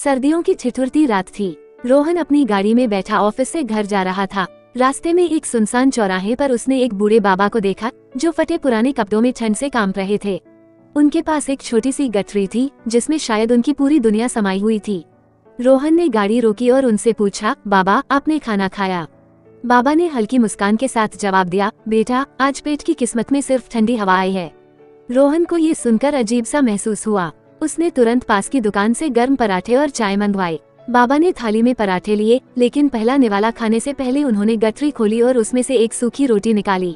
सर्दियों की ठिठुरती रात थी। रोहन अपनी गाड़ी में बैठा ऑफिस से घर जा रहा था। रास्ते में एक सुनसान चौराहे पर उसने एक बूढ़े बाबा को देखा जो फटे पुराने कपड़ों में ठंड से कांप रहे थे। उनके पास एक छोटी सी गठरी थी जिसमें शायद उनकी पूरी दुनिया समाई हुई थी। रोहन ने गाड़ी रोकी और उनसे पूछा, बाबा आपने खाना खाया? बाबा ने हल्की मुस्कान के साथ जवाब दिया, बेटा आज पेट की किस्मत में सिर्फ ठंडी हवा आई है। रोहन को ये सुनकर अजीब सा महसूस हुआ। उसने तुरंत पास की दुकान से गर्म पराठे और चाय मंगवाई। बाबा ने थाली में पराठे लिए, लेकिन पहला निवाला खाने से पहले उन्होंने गठरी खोली और उसमें से एक सूखी रोटी निकाली।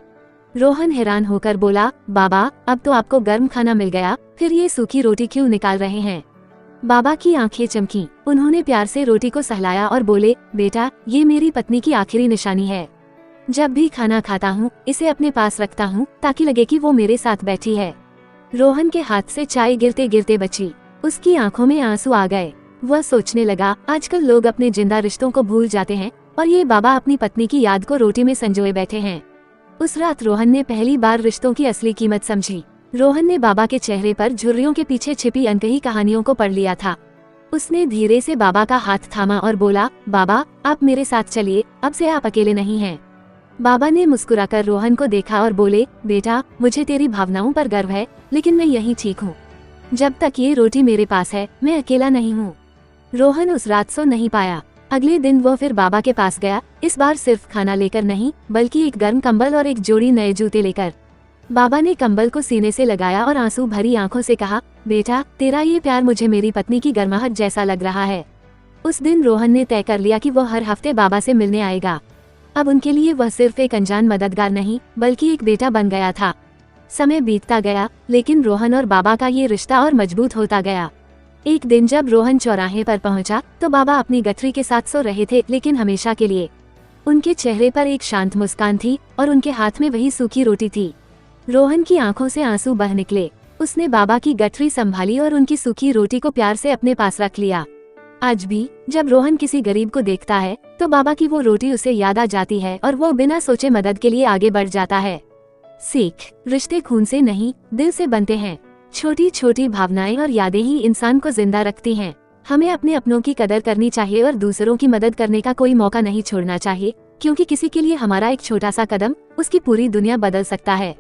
रोहन हैरान होकर बोला, बाबा अब तो आपको गर्म खाना मिल गया, फिर ये सूखी रोटी क्यों निकाल रहे हैं? बाबा की आंखें चमकी। उन्होंने प्यार से रोटी को सहलाया और बोले, बेटा ये मेरी पत्नी की आखिरी निशानी है। जब भी खाना खाता हूँ इसे अपने पास रखता हूँ ताकि लगे कि वो मेरे साथ बैठी है। रोहन के हाथ से चाय गिरते गिरते बची। उसकी आंखों में आंसू आ गए। वह सोचने लगा, आजकल लोग अपने जिंदा रिश्तों को भूल जाते हैं और ये बाबा अपनी पत्नी की याद को रोटी में संजोए बैठे हैं। उस रात रोहन ने पहली बार रिश्तों की असली कीमत समझी। रोहन ने बाबा के चेहरे पर झुर्रियों के पीछे छिपी अनकही कहानियों को पढ़ लिया था। उसने धीरे से बाबा का हाथ थामा और बोला, बाबा आप मेरे साथ चलिए, अब से आप अकेले नहीं हैं। बाबा ने मुस्कुराकर रोहन को देखा और बोले, बेटा मुझे तेरी भावनाओं पर गर्व है, लेकिन मैं यहीं ठीक हूँ। जब तक ये रोटी मेरे पास है मैं अकेला नहीं हूँ। रोहन उस रात सो नहीं पाया। अगले दिन वो फिर बाबा के पास गया, इस बार सिर्फ खाना लेकर नहीं बल्कि एक गर्म कंबल और एक जोड़ी नए जूते लेकर। बाबा ने कंबल को सीने से लगाया और आंसू भरी आंखों से कहा, बेटा तेरा ये प्यार मुझे मेरी पत्नी की गर्माहट जैसा लग रहा है। उस दिन रोहन ने तय कर लिया कि वो हर हफ्ते बाबा से मिलने आएगा। अब उनके लिए वह सिर्फ एक अनजान मददगार नहीं बल्कि एक बेटा बन गया था। समय बीतता गया, लेकिन रोहन और बाबा का ये रिश्ता और मजबूत होता गया। एक दिन जब रोहन चौराहे पर पहुंचा तो बाबा अपनी गठरी के साथ सो रहे थे, लेकिन हमेशा के लिए। उनके चेहरे पर एक शांत मुस्कान थी और उनके हाथ में वही सूखी रोटी थी। रोहन की आंखों से आंसू बह निकले। उसने बाबा की गठरी संभाली और उनकी सूखी रोटी को प्यार से अपने पास रख लिया। आज भी जब रोहन किसी गरीब को देखता है तो बाबा की वो रोटी उसे याद आ जाती है और वो बिना सोचे मदद के लिए आगे बढ़ जाता है। सीख, रिश्ते खून से नहीं दिल से बनते हैं। छोटी छोटी भावनाएं और यादें ही इंसान को जिंदा रखती हैं। हमें अपने अपनों की कदर करनी चाहिए और दूसरों की मदद करने का कोई मौका नहीं छोड़ना चाहिए, क्योंकि किसी के लिए हमारा एक छोटा सा कदम उसकी पूरी दुनिया बदल सकता है।